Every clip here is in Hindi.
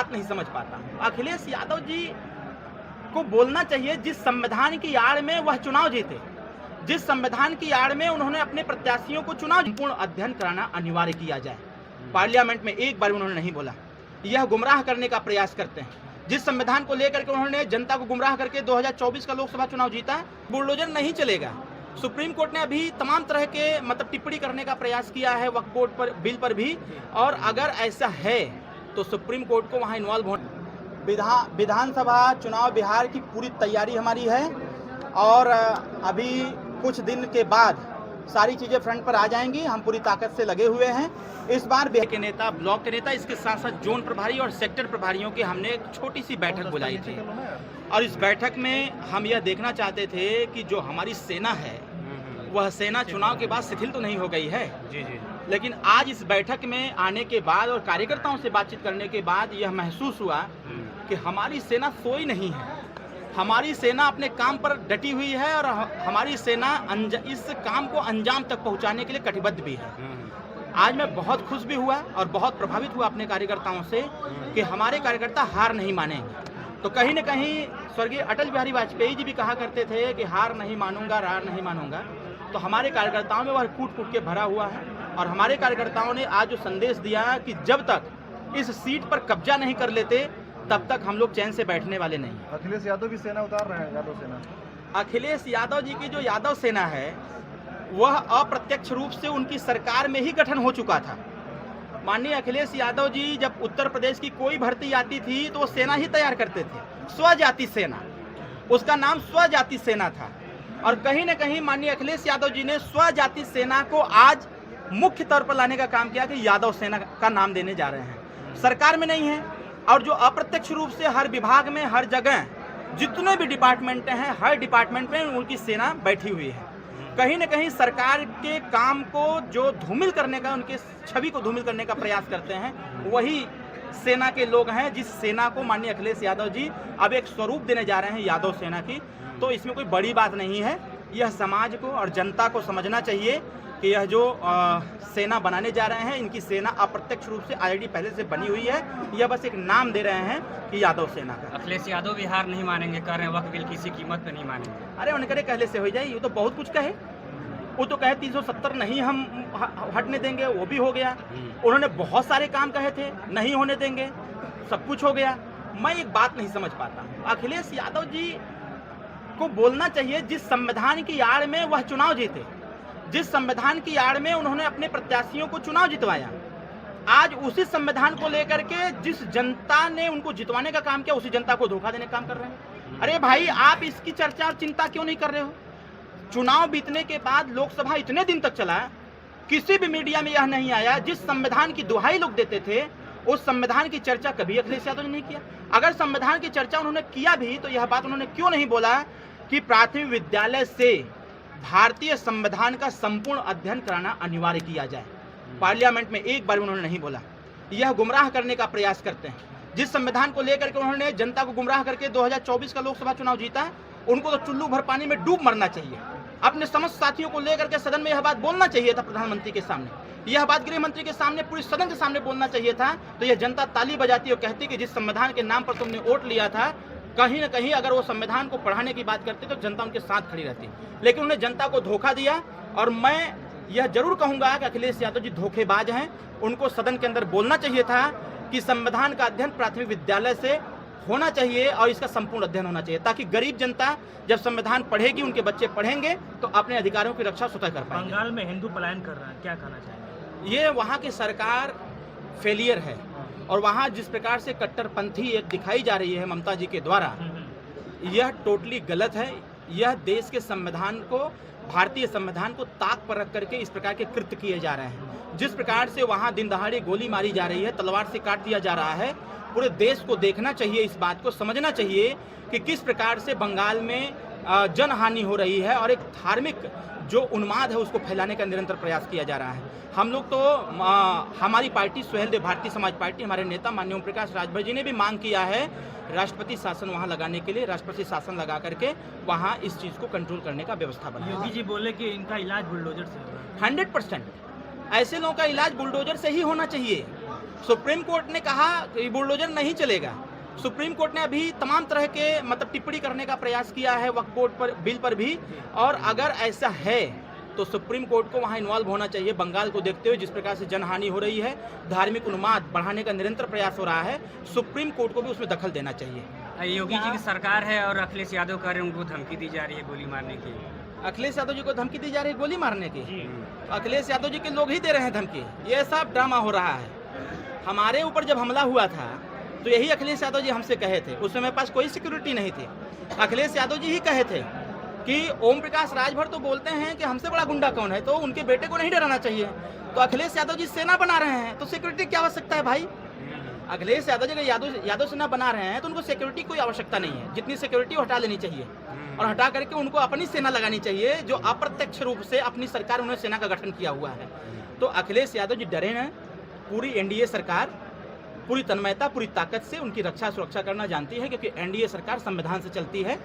बात नहीं समझ पाता हूँ। अखिलेश यादव जी को बोलना चाहिए, जिस संविधान की आड़ में वह चुनाव जीते, जिस संविधान की आड़ में उन्होंने अपने प्रत्याशियों को चुनाव, संपूर्ण अध्ययन कराना अनिवार्य किया जाए। पार्लियामेंट में एक बार उन्होंने नहीं बोला। यह गुमराह करने का प्रयास करते हैं। जिस संविधान को लेकर के उन्होंने जनता को गुमराह करके 2024 का लोकसभा चुनाव जीता है, बुलडोजर नहीं चलेगा। सुप्रीम कोर्ट ने अभी तमाम तरह के टिप्पणी करने का प्रयास किया है वक्फ बोर्ड पर, बिल पर भी, और अगर ऐसा है तो सुप्रीम कोर्ट को वहां इन्वॉल्व होना। विधानसभा चुनाव बिहार की पूरी तैयारी हमारी है और अभी कुछ दिन के बाद सारी चीज़ें फ्रंट पर आ जाएंगी। हम पूरी ताकत से लगे हुए हैं। इस बार बिहार के नेता, ब्लॉक के नेता, इसके साथ साथ जोन प्रभारी और सेक्टर प्रभारियों की हमने एक छोटी सी बैठक बुलाई थी और इस बैठक में हम यह देखना चाहते थे कि जो हमारी सेना है वह सेना चुनाव के बाद शिथिल तो नहीं हो गई है। लेकिन आज इस बैठक में आने के बाद और कार्यकर्ताओं से बातचीत करने के बाद यह महसूस हुआ कि हमारी सेना सोई नहीं है। हमारी सेना अपने काम पर डटी हुई है और हमारी सेना इस काम को अंजाम तक पहुंचाने के लिए कटिबद्ध भी है। आज मैं बहुत खुश भी हुआ और बहुत प्रभावित हुआ अपने कार्यकर्ताओं से कि हमारे कार्यकर्ता हार नहीं मानेंगे। तो कहीं न कहीं स्वर्गीय अटल बिहारी वाजपेयी जी भी कहा करते थे कि हार नहीं मानूंगा, रार नहीं मानूंगा। तो हमारे कार्यकर्ताओं में वह कूट कूट के भरा हुआ है और हमारे कार्यकर्ताओं ने आज जो संदेश दिया कि जब तक इस सीट पर कब्जा नहीं कर लेते तब तक हम लोग चैन से बैठने वाले नहीं। अखिलेश यादव की सेना उतार रहे हैं, यादव सेना। अखिलेश यादव जी की जो यादव सेना है वह अप्रत्यक्ष रूप से उनकी सरकार में ही गठन हो चुका था। माननीय अखिलेश यादव जी जब उत्तर प्रदेश की कोई भर्ती आती थी तो वो सेना ही तैयार करते थे, स्वजाति सेना, उसका नाम स्वजाति सेना था। और कहीं न कहीं माननीय अखिलेश यादव जी ने स्वजाति सेना को आज मुख्य तौर पर लाने का काम किया कि यादव सेना का नाम देने जा रहे हैं। सरकार में नहीं है और जो अप्रत्यक्ष रूप से हर विभाग में, हर जगह जितने भी डिपार्टमेंट हैं, हर डिपार्टमेंट में उनकी सेना बैठी हुई है। कहीं न कहीं सरकार के काम को जो धूमिल करने का, उनके छवि को धूमिल करने का प्रयास करते हैं, वही सेना के लोग हैं जिस सेना को माननीय अखिलेश यादव जी अब एक स्वरूप देने जा रहे हैं यादव सेना की। तो इसमें कोई बड़ी बात नहीं है। यह समाज को और जनता को समझना चाहिए कि यह जो सेना बनाने जा रहे हैं, इनकी सेना अप्रत्यक्ष रूप से ऑलरेडी पहले से बनी हुई है। यह बस एक नाम दे रहे हैं कि यादव सेना का। अखिलेश यादव भी हार नहीं मानेंगे, कर रहे हैं वक्त बिल किसी कीमत पे नहीं मानेंगे। अरे उनके कहले से हो जाए, ये तो बहुत कुछ कहे। वो तो कहे 370 नहीं हम हटने देंगे, वो भी हो गया। उन्होंने बहुत सारे काम कहे थे, नहीं होने देंगे, सब कुछ हो गया। मैं एक बात नहीं समझ पाता हूँ, अखिलेश यादव जी को बोलना चाहिए, जिस संविधान की आड़ में वह चुनाव जीते, जिस संविधान की आड़ में उन्होंने अपने प्रत्याशियों को चुनाव जितवाया, आज उसी संविधान को लेकर के जिस जनता ने उनको जितवाने का काम किया, उसी जनता को धोखा देने का काम कर रहे हैं। अरे भाई, आप इसकी चर्चा और चिंता क्यों नहीं कर रहे हो? चुनाव बीतने के बाद लोकसभा इतने दिन तक चला, किसी भी मीडिया में यह नहीं आया। जिस संविधान की दुहाई लोग देते थे, उस संविधान की चर्चा कभी अखिलेश यादव ने नहीं किया। अगर संविधान की चर्चा उन्होंने किया भी तो यह बात उन्होंने क्यों नहीं बोला कि प्राथमिक विद्यालय से भारतीय संविधान का संपूर्ण अध्ययन कराना अनिवार्य किया जाए। पार्लियामेंट में एक बार उन्होंने नहीं बोला। यह गुमराह करने का प्रयास करते हैं। जिस संविधान को लेकर के उन्होंने जनता को गुमराह करके 2024 का लोकसभा चुनाव जीता है, उनको तो चुल्लू भर पानी में डूब मरना चाहिए। अपने समस्त साथियों को लेकर के सदन में यह बात बोलना चाहिए था, प्रधानमंत्री के सामने यह बात, गृह मंत्री के सामने, पूरी सदन के सामने बोलना चाहिए था। तो यह जनता ताली बजाती और कहती कि जिस संविधान के नाम पर तुमने वोट लिया था, कहीं न कहीं अगर वो संविधान को पढ़ाने की बात करते तो जनता उनके साथ खड़ी रहती। लेकिन उन्हें जनता को धोखा दिया और मैं यह जरूर कहूंगा कि अखिलेश यादव जी धोखेबाज हैं। उनको सदन के अंदर बोलना चाहिए था कि संविधान का अध्ययन प्राथमिक विद्यालय से होना चाहिए और इसका संपूर्ण अध्ययन होना चाहिए, ताकि गरीब जनता जब संविधान पढ़ेगी, उनके बच्चे पढ़ेंगे तो अपने अधिकारों की रक्षा स्वतः कर पाएंगे। बंगाल में हिंदू पलायन कर रहा है, क्या कहना चाहेंगे? ये वहाँ की सरकार फेलियर है और वहाँ जिस प्रकार से कट्टरपंथी एक दिखाई जा रही है ममता जी के द्वारा, यह टोटली गलत है। यह देश के संविधान को, भारतीय संविधान को ताक पर रख करके इस प्रकार के कृत्य किए जा रहे हैं। जिस प्रकार से वहाँ दिन दहाड़े गोली मारी जा रही है, तलवार से काट दिया जा रहा है, पूरे देश को देखना चाहिए, इस बात को समझना चाहिए कि किस प्रकार से बंगाल में जनहानि हो रही है और एक धार्मिक जो उन्माद है उसको फैलाने का निरंतर प्रयास किया जा रहा है। हम लोग तो हमारी पार्टी सुहेलदेव भारतीय समाज पार्टी, हमारे नेता माननीय ओम प्रकाश राजभर जी ने भी मांग किया है राष्ट्रपति शासन वहां लगाने के लिए, राष्ट्रपति शासन लगा करके वहां इस चीज़ को कंट्रोल करने का व्यवस्था बना। योगी जी बोले कि इनका इलाज बुलडोजर से होगा। 100% ऐसे लोगों का इलाज बुलडोजर से ही होना चाहिए। सुप्रीम कोर्ट ने कहा कि बुलडोजर नहीं चलेगा। सुप्रीम कोर्ट ने अभी तमाम तरह के मतलब टिप्पणी करने का प्रयास किया है वक्फ बोर्ड पर बिल पर भी, और अगर ऐसा है तो सुप्रीम कोर्ट को वहां इन्वॉल्व होना चाहिए। बंगाल को देखते हुए जिस प्रकार से जनहानि हो रही है, धार्मिक उन्माद बढ़ाने का निरंतर प्रयास हो रहा है, सुप्रीम कोर्ट को भी उसमें दखल देना चाहिए। योगी जी की सरकार है और अखिलेश यादव कह रहे हैं उनको धमकी दी जा रही है गोली मारने की। अखिलेश यादव जी को धमकी दी जा रही है गोली मारने की? तो अखिलेश यादव जी के लोग ही दे रहे हैं धमकी। ये सब ड्रामा हो रहा है। हमारे ऊपर जब हमला हुआ था तो यही अखिलेश यादव जी हमसे कहे थे, उस समय पास कोई सिक्योरिटी नहीं थी। अखिलेश यादव जी ही कहे थे कि ओम प्रकाश राजभर तो बोलते हैं कि हमसे बड़ा गुंडा कौन है, तो उनके बेटे को नहीं डराना चाहिए। तो अखिलेश यादव जी सेना बना रहे हैं तो सिक्योरिटी की आवश्यकता है भाई? अखिलेश यादव जी यादव सेना बना रहे हैं तो उनको सिक्योरिटी कोई आवश्यकता नहीं है। जितनी सिक्योरिटी हटा लेनी चाहिए और हटा करके उनको अपनी सेना लगानी चाहिए, जो अप्रत्यक्ष रूप से अपनी सरकार उन्होंने सेना का गठन किया हुआ है। तो अखिलेश यादव जी डरे न, पूरी एनडीए सरकार पूरी तन्मयता पूरी ताकत से उनकी रक्षा सुरक्षा करना जानती है, क्योंकि एनडीए सरकार संविधान से चलती है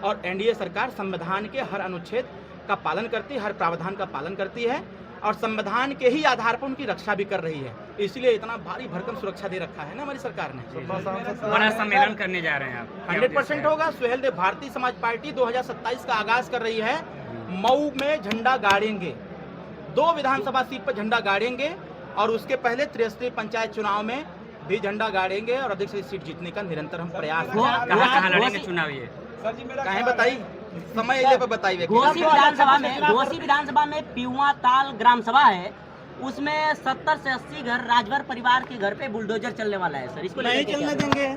और एनडीए सरकार संविधान के हर अनुच्छेद का पालन करती है, हर प्रावधान का पालन करती है और संविधान के ही आधार पर उनकी रक्षा भी कर रही है। इसलिए इतना भारी भरकम सुरक्षा दे रखा है ना हमारी सरकार ने। बड़ा सम्मेलन करने जा रहे हैं आप? 100% होगा। सुहेल देव भारतीय समाज पार्टी 2027 का आगाज कर रही है। मऊ में झंडा गाड़ेंगे, 2 विधानसभा सीट पर झंडा गाड़ेंगे और उसके पहले त्रिस्तरीय पंचायत चुनाव में भी झंडा गाड़ेंगे और अधिक से सीट जीतने का निरंतर हम प्रयास कहाँ लड़ेंगे चुनाव? ये कहें बताई समय इले पे बताइए। घोसी विधानसभा में पियुआ ताल ग्राम सभा है, उसमें 70 से 80 घर राजभर परिवार के घर पे बुलडोजर चलने वाला है सर। इसको नहीं चलने देंगे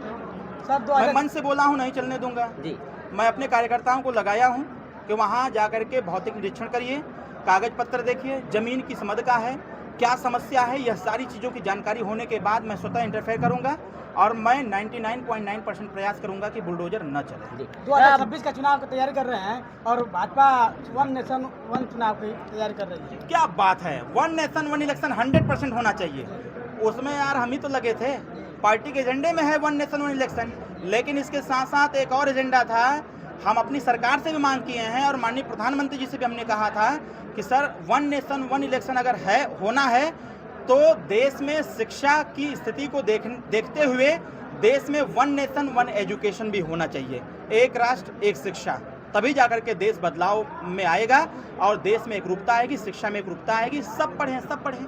सर। मैं मन से बोला हूँ नहीं चलने दूंगा जी। मैं अपने कार्यकर्ताओं को लगाया हूँ कि वहाँ जा करके भौतिक निरीक्षण करिए, कागज पत्र देखिए, जमीन किस मद का है, क्या समस्या है, यह सारी चीज़ों की जानकारी होने के बाद मैं स्वतः इंटरफेयर करूंगा और मैं 99.9% प्रयास करूंगा कि बुलडोजर न चले। 2026 का चुनाव की तैयारी कर रहे हैं और भाजपा 1 नेशन 1 चुनाव की तैयारी कर रही है। क्या बात है, 1 नेशन 1 इलेक्शन 100% होना चाहिए। उसमें यार हम ही तो लगे थे, पार्टी के एजेंडे में है 1 नेशन 1 इलेक्शन, लेकिन इसके साथ साथ एक और एजेंडा था। हम अपनी सरकार से भी मांग किए हैं और माननीय प्रधानमंत्री जी से भी हमने कहा था कि सर 1 नेशन 1 इलेक्शन अगर है होना है तो देश में शिक्षा की स्थिति को देखते हुए देश में 1 नेशन 1 एजुकेशन भी होना चाहिए। एक राष्ट्र एक शिक्षा, तभी जाकर के देश बदलाव में आएगा और देश में एकरूपता आएगी, शिक्षा में एकरूपता आएगी। सब पढ़ें, सब पढ़ें।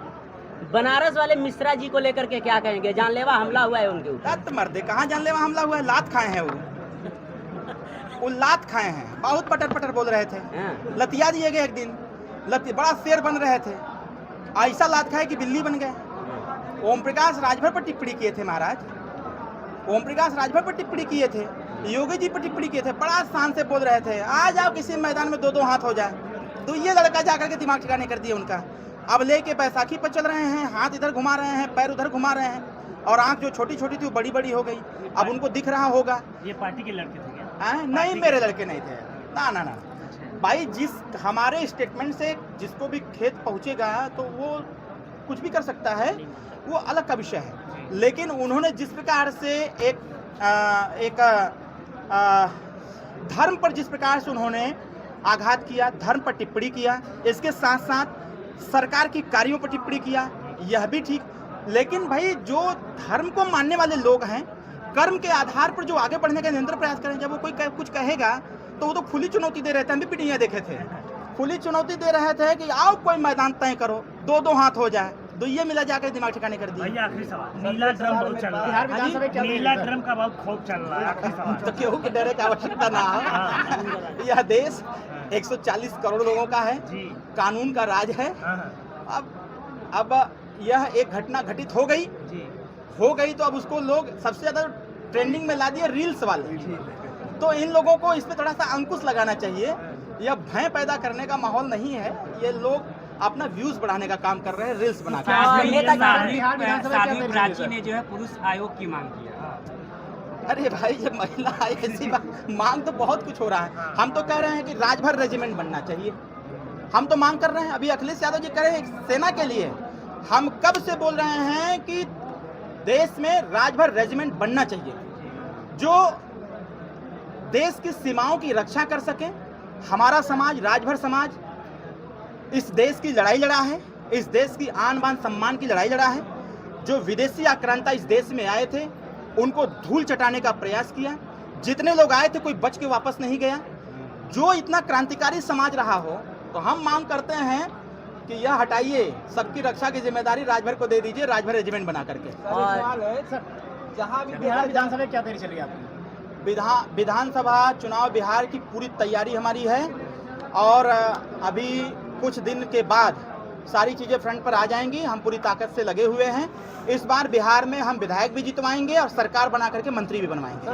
बनारस वाले मिश्रा जी को लेकर के क्या कहेंगे? जानलेवा हमला हुआ है उनके ऊपर। मर्दे कहाँ जानलेवा हमला हुआ है? लात खाए हैं वो लात खाए हैं। बहुत पटर पटर बोल रहे थे, लतिया दिए गए एक दिन, बड़ा शेर बन रहे थे, ऐसा लात खाए कि बिल्ली बन गए। ओम प्रकाश राजभर पर टिप्पणी किए थे महाराज, ओम प्रकाश राजभर पर टिप्पणी किए थे, योगी जी पर टिप्पणी किए थे, बड़ा शान से बोल रहे थे आ जाओ किसी मैदान में 2-2 हाथ हो जाए। तो ये लड़का जाकर के दिमाग ठिकाने कर दिया उनका। अब लेके बैसाखी पर चल रहे हैं, हाथ इधर घुमा रहे हैं, पैर उधर घुमा रहे हैं और आंख जो छोटी छोटी थी वो बड़ी बड़ी हो गई। अब उनको दिख रहा होगा। ये पार्टी के लड़के थे क्या? नहीं, मेरे लड़के नहीं थे। ना भाई, जिस हमारे स्टेटमेंट से जिसको भी खेत पहुंचेगा तो वो कुछ भी कर सकता है, वो अलग का विषय है। लेकिन उन्होंने जिस प्रकार से एक धर्म पर जिस प्रकार से उन्होंने आघात किया, धर्म पर टिप्पणी किया, इसके साथ साथ सरकार की कार्यों पर टिप्पणी किया, यह भी ठीक। लेकिन भाई जो धर्म को मानने वाले लोग हैं, कर्म के आधार पर जो आगे बढ़ने का निरंतर प्रयास करें, जब वो कोई कुछ कहेगा तो वो तो खुली चुनौती दे रहे थे। हम भी पीढ़ियाँ देखे थे, खुली चुनौती दे रहे थे कि आओ कोई मैदान तय करो, 2-2 हाथ हो जाए। तो ये मिला जाकर दिमाग ठिकाने कर दिया। भैया आखिरी सवाल, नीला ड्रम बहुत चल रहा है, नीला ड्रम का बहुत खूब चल रहा है, आखिरी सवाल। तो केहू के डरे की आवश्यकता ना हो। यह देश 140 करोड़ लोगों का है, कानून का राज है। अब यह एक घटना घटित हो गई तो अब उसको लोग सबसे ज्यादा ट्रेंडिंग में ला दिए रील्स वाले। तो इन लोगों को इस पे थोड़ा सा अंकुश लगाना चाहिए। यह भय पैदा करने का माहौल नहीं है, ये लोग अपना व्यूज बढ़ाने का काम कर रहे हैं रील्स बना कर। साध्वी प्राची ने जो है पुरुष आयोग की मांग किया। अरे भाई, जब महिला आई ऐसी बात, मांग तो बहुत कुछ हो रहा है। हम तो कह रहे हैं कि राजभर रेजिमेंट बनना चाहिए, हम तो मांग कर रहे हैं। अभी अखिलेश यादव जी कह रहे हैं सेना के लिए, हम कब से बोल रहे हैं कि देश में राजभर रेजिमेंट बनना चाहिए जो देश की सीमाओं की रक्षा कर सके। हमारा समाज, राजभर समाज, इस देश की लड़ाई लड़ा है, इस देश की आन बान सम्मान की लड़ाई लड़ा है। जो विदेशी आक्रांता इस देश में आए थे उनको धूल चटाने का प्रयास किया। जितने लोग आए थे कोई बच के वापस नहीं गया। जो इतना क्रांतिकारी समाज रहा हो तो हम मांग करते हैं कि यह हटाइए, सबकी रक्षा की जिम्मेदारी राजभर को दे दीजिए, राजभर रेजिमेंट बना करके। जहाँ भी बिहार विधानसभा क्या तैयारी चल रही है आपकी? विधानसभा चुनाव बिहार की पूरी तैयारी हमारी है और अभी कुछ दिन के बाद सारी चीज़ें फ्रंट पर आ जाएंगी। हम पूरी ताकत से लगे हुए हैं। इस बार बिहार में हम विधायक भी जितवाएंगे और सरकार बना करके मंत्री भी बनवाएंगे।